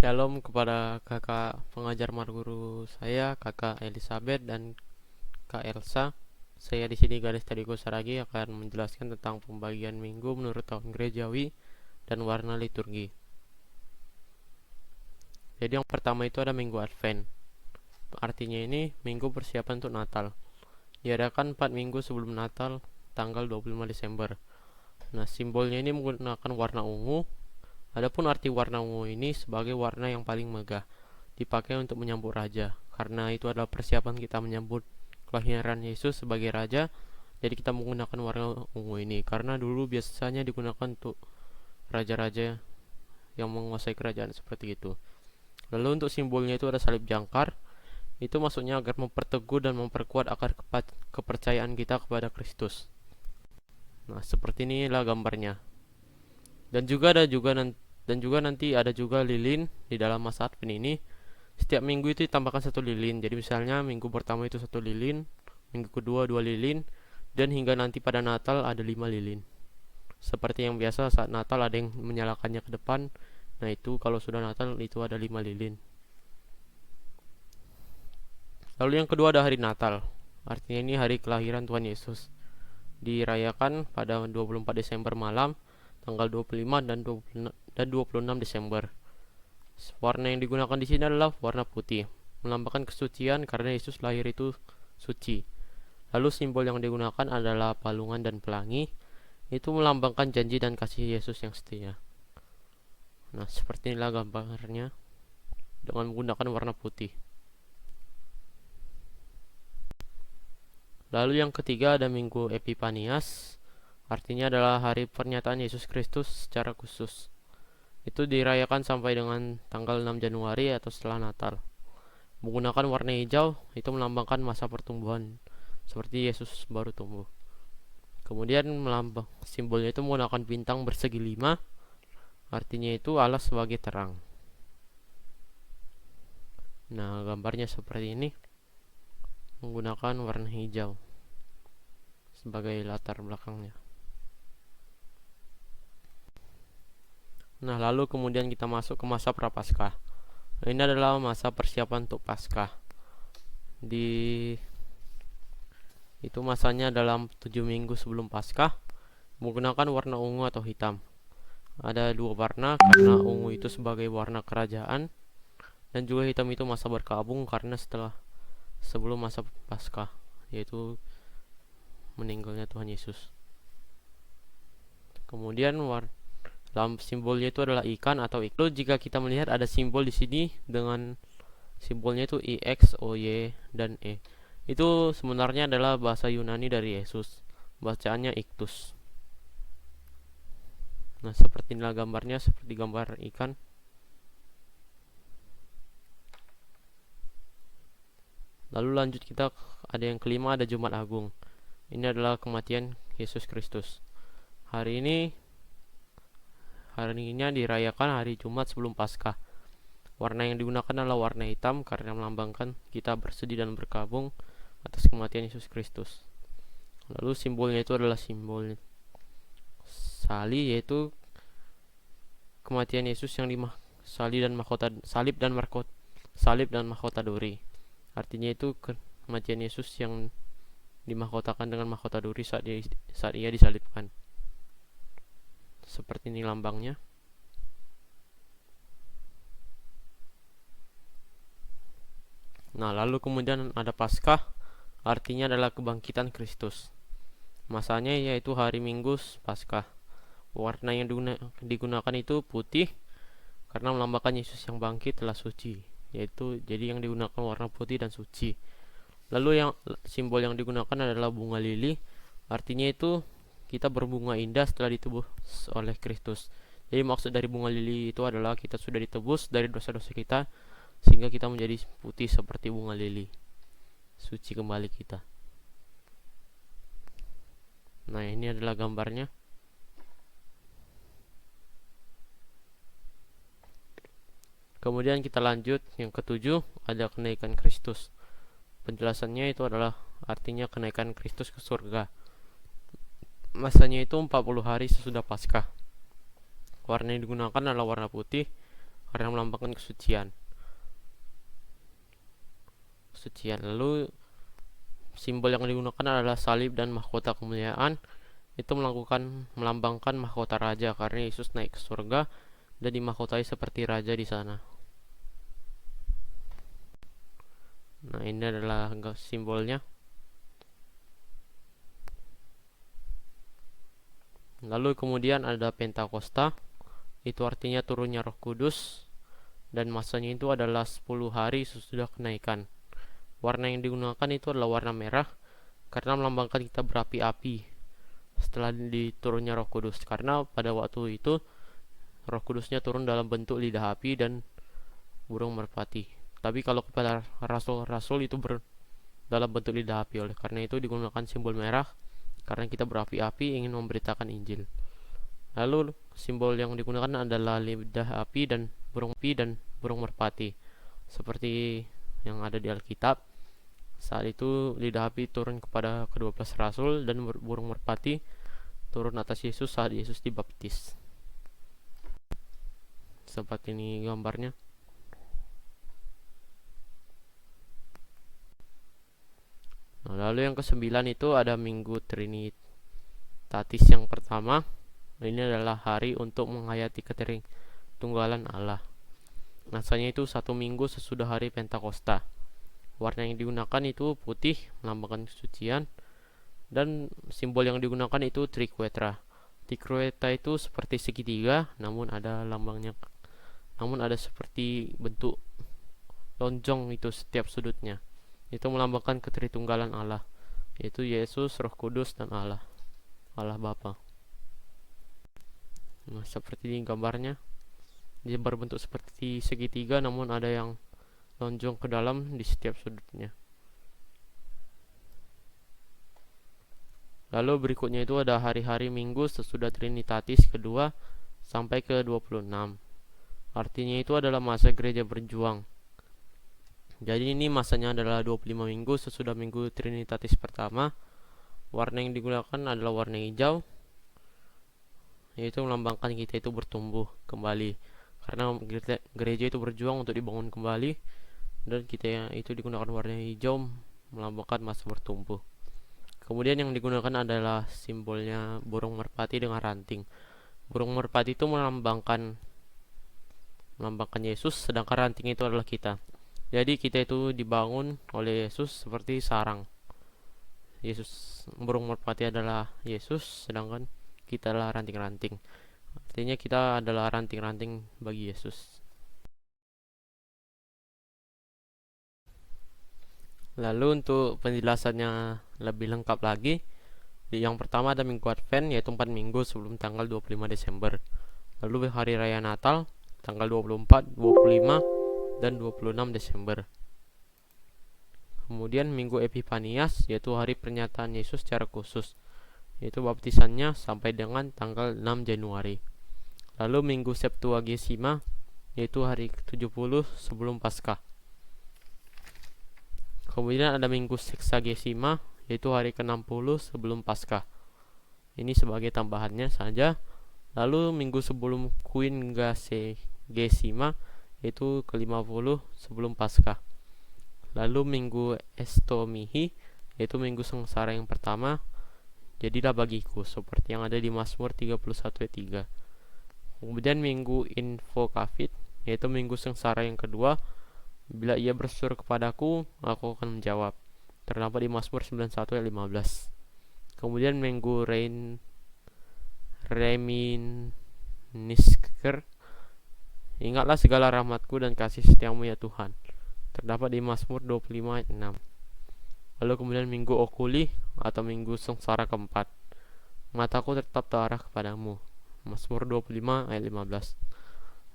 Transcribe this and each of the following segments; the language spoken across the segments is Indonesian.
Shalom kepada kakak pengajar guru saya, kakak Elizabeth dan kak Elsa. Saya di sini Ganes Tadigo Saragi akan menjelaskan tentang pembagian minggu menurut tahun gerejawi dan warna liturgi. Jadi yang pertama itu ada minggu Advent. Artinya ini minggu persiapan untuk Natal. Diadakan 4 minggu sebelum Natal, tanggal 25 Desember. Nah, simbolnya ini menggunakan warna ungu. Adapun arti warna ungu ini sebagai warna yang paling megah, dipakai untuk menyambut raja, karena itu adalah persiapan kita menyambut kelahiran Yesus sebagai raja. Jadi kita menggunakan warna ungu ini karena dulu biasanya digunakan untuk raja-raja yang menguasai kerajaan seperti itu. Lalu untuk simbolnya itu ada salib jangkar. Itu maksudnya agar memperteguh dan memperkuat akar kepercayaan kita kepada Kristus. Nah, seperti inilah gambarnya. Dan juga nanti ada juga lilin di dalam masa Advent ini. Setiap minggu itu ditambahkan satu lilin. Jadi misalnya minggu pertama itu satu lilin, minggu kedua 2 lilin, dan hingga nanti pada Natal ada 5 lilin. Seperti yang biasa saat Natal ada yang menyalakannya ke depan. Nah, itu kalau sudah Natal itu ada 5 lilin. Lalu yang kedua ada hari Natal. Artinya ini hari kelahiran Tuhan Yesus. Dirayakan pada 24 Desember malam, tanggal 25 dan 26 Desember. Warna yang digunakan di sini adalah warna putih, melambangkan kesucian karena Yesus lahir itu suci. Lalu simbol yang digunakan adalah palungan dan pelangi, itu melambangkan janji dan kasih Yesus yang setia. Nah, seperti inilah gambarnya dengan menggunakan warna putih. Lalu yang ketiga ada Minggu Epifanias. Artinya adalah hari pernyataan Yesus Kristus secara khusus. Itu dirayakan sampai dengan tanggal 6 Januari atau setelah Natal. Menggunakan warna hijau, itu melambangkan masa pertumbuhan, seperti Yesus baru tumbuh. Kemudian simbolnya itu menggunakan bintang bersegi 5. Artinya itu Allah sebagai terang. Nah, gambarnya seperti ini, menggunakan warna hijau sebagai latar belakangnya. Nah, lalu kemudian kita masuk ke masa Prapaskah. Ini adalah masa persiapan untuk Paskah. Itu masanya dalam 7 minggu sebelum Paskah, menggunakan warna ungu atau hitam. Ada 2 warna karena ungu itu sebagai warna kerajaan, dan juga hitam itu masa berkabung karena sebelum masa Paskah, yaitu meninggalnya Tuhan Yesus. Kemudian dalam simbolnya itu adalah ikan atau iklo. Jika kita melihat ada simbol di sini dengan simbolnya itu IX, OY, dan E. Itu sebenarnya adalah bahasa Yunani dari Yesus. Bacaannya Iktus. Nah, seperti inilah gambarnya, seperti gambar ikan. Lalu lanjut kita ada yang kelima, ada Jumat Agung. Ini adalah kematian Yesus Kristus. Harinya dirayakan hari Jumat sebelum Paskah. Warna yang digunakan adalah warna hitam karena melambangkan kita bersedih dan berkabung atas kematian Yesus Kristus. Lalu simbolnya itu adalah simbol salib, yaitu kematian Yesus yang salib dan mahkota duri. Artinya itu kematian Yesus yang dimahkotakan dengan mahkota duri saat ia disalibkan. Seperti ini lambangnya. Nah, lalu kemudian ada Paskah. Artinya adalah kebangkitan Kristus. Masanya yaitu hari Minggu Paskah. Warna yang digunakan itu putih karena melambangkan Yesus yang bangkit telah suci. Jadi yang digunakan warna putih dan suci. Lalu simbol yang digunakan adalah bunga lili. Artinya itu kita berbunga indah setelah ditebus oleh Kristus. Jadi maksud dari bunga lili itu adalah kita sudah ditebus dari dosa-dosa kita, sehingga kita menjadi putih seperti bunga lili. Suci kembali kita. Nah, ini adalah gambarnya. Kemudian kita lanjut, yang ketujuh ada kenaikan Kristus. Penjelasannya itu adalah artinya kenaikan Kristus ke surga. Masanya itu 40 hari sesudah Paskah. Warna yang digunakan adalah warna putih karena melambangkan kesucian. Lalu simbol yang digunakan adalah salib dan mahkota kemuliaan. Itu melambangkan mahkota raja, karena Yesus naik ke surga dan dimahkotai seperti raja di sana. Nah, ini adalah simbolnya. Lalu kemudian ada Pentakosta, itu artinya turunnya Roh Kudus, dan masanya itu adalah 10 hari sesudah kenaikan. Warna yang digunakan itu adalah warna merah, karena melambangkan kita berapi-api setelah diturunnya Roh Kudus, karena pada waktu itu Roh Kudusnya turun dalam bentuk lidah api dan burung merpati. Tapi kalau kepada rasul-rasul itu dalam bentuk lidah api. Oleh karena itu digunakan simbol merah, karena kita berapi-api ingin memberitakan Injil. Lalu simbol yang digunakan adalah lidah api dan burung merpati, seperti yang ada di Alkitab. Saat itu lidah api turun kepada ke-12 rasul dan burung merpati turun atas Yesus saat Yesus dibaptis. Seperti ini gambarnya. Nah, lalu yang ke-9 itu ada Minggu Trinitatis yang pertama. Ini adalah hari untuk menghayati ketritunggalan Allah. Masanya itu 1 minggu sesudah hari Pentakosta. Warna yang digunakan itu putih, melambangkan kesucian, dan simbol yang digunakan itu triquetra. Triquetra itu seperti segitiga, namun ada seperti bentuk lonjong itu setiap sudutnya. Itu melambangkan ketritunggalan Allah, yaitu Yesus, Roh Kudus, dan Allah Bapa. Nah, seperti ini gambarnya. Dia berbentuk seperti segitiga, namun ada yang lonjong ke dalam di setiap sudutnya. Lalu berikutnya itu ada hari-hari Minggu sesudah Trinitatis kedua sampai ke 26. Artinya itu adalah masa gereja berjuang. Jadi ini masanya adalah 25 minggu sesudah Minggu Trinitatis pertama. Warna yang digunakan adalah warna hijau, yaitu melambangkan kita itu bertumbuh kembali, karena gereja itu berjuang untuk dibangun kembali, dan kita itu digunakan warna hijau melambangkan masa bertumbuh. Kemudian yang digunakan adalah simbolnya burung merpati dengan ranting. Burung merpati itu melambangkan Yesus, sedangkan ranting itu adalah kita. Jadi kita itu dibangun oleh Yesus seperti sarang. Burung merpati adalah Yesus, sedangkan kita adalah ranting-ranting. Artinya kita adalah ranting-ranting bagi Yesus. Lalu untuk penjelasannya lebih lengkap lagi, yang pertama ada Minggu Advent, yaitu 4 minggu sebelum tanggal 25 Desember. Lalu Hari Raya Natal, tanggal 24, 25, dan 26 Desember. Kemudian Minggu Epifanias, yaitu hari pernyataan Yesus secara khusus, yaitu baptisannya sampai dengan tanggal 6 Januari. Lalu Minggu Septuagesima, yaitu hari ke-70 sebelum Paskah. Kemudian ada Minggu Sexagesima, yaitu hari ke-60 sebelum Paskah. Ini sebagai tambahannya saja. Lalu minggu sebelum Quinquagesima, yaitu ke-50 sebelum Paskah. Lalu Minggu Estomihi, yaitu minggu sengsara yang pertama. Jadilah bagiku, seperti yang ada di Mazmur 31 ayat 3. Kemudian Minggu Invokavit, yaitu minggu sengsara yang kedua. Bila ia berseru kepadaku, aku akan menjawab. Terdapat di Mazmur 91 ayat 15. Kemudian Minggu Reminiscer, ingatlah segala rahmatku dan kasih setiamu ya Tuhan. Terdapat di Mazmur 25 ayat 6. Lalu kemudian Minggu Okuli atau minggu sengsara keempat. Mataku tetap terarah kepadamu. Mazmur 25 ayat 15.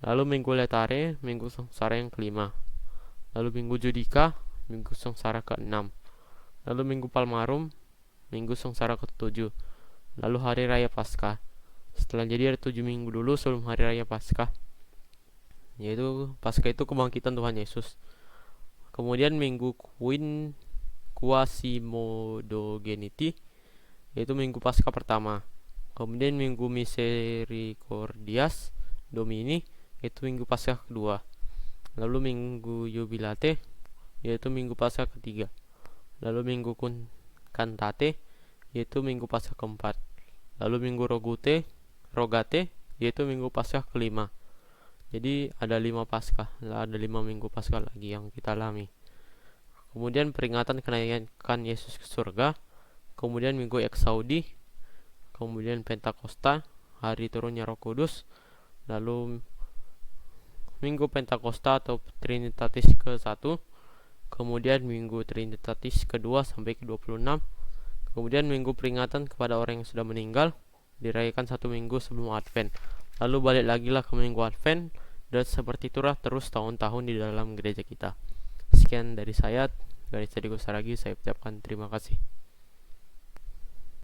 Lalu Minggu Letare, minggu sengsara yang kelima. Lalu Minggu Judika, minggu sengsara ke-6. Lalu Minggu Palmarum, minggu sengsara ke-7. Lalu Hari Raya Paskah. Setelah jadi ada 7 minggu dulu sebelum Hari Raya Paskah, yaitu Paskah itu kebangkitan Tuhan Yesus. Kemudian Minggu Quasimodogeniti, yaitu minggu Paskah pertama. Kemudian Minggu Misericordias Domini, yaitu Minggu Paskah kedua. Lalu Minggu Jubilate, yaitu Minggu Paskah ketiga. Lalu Minggu Cantate, yaitu Minggu Paskah keempat. Lalu Minggu Rogate, yaitu Minggu Paskah kelima. Jadi ada 5 Paskah, ada 5 Minggu Paskah lagi yang kita alami. Kemudian peringatan kenaikan Yesus ke surga, kemudian Minggu Eksaudi, kemudian Pentakosta, hari turunnya Roh Kudus, lalu Minggu Pentakosta atau Trinitatis ke-1, kemudian Minggu Trinitatis ke-2 sampai ke-26, kemudian Minggu peringatan kepada orang yang sudah meninggal, dirayakan 1 minggu sebelum Advent. Lalu balik lagi lah ke Minggu Advent, dan seperti itulah terus tahun-tahun di dalam gereja kita. Sekian dari saya, dari Cedi Gusaragi, saya ucapkan terima kasih.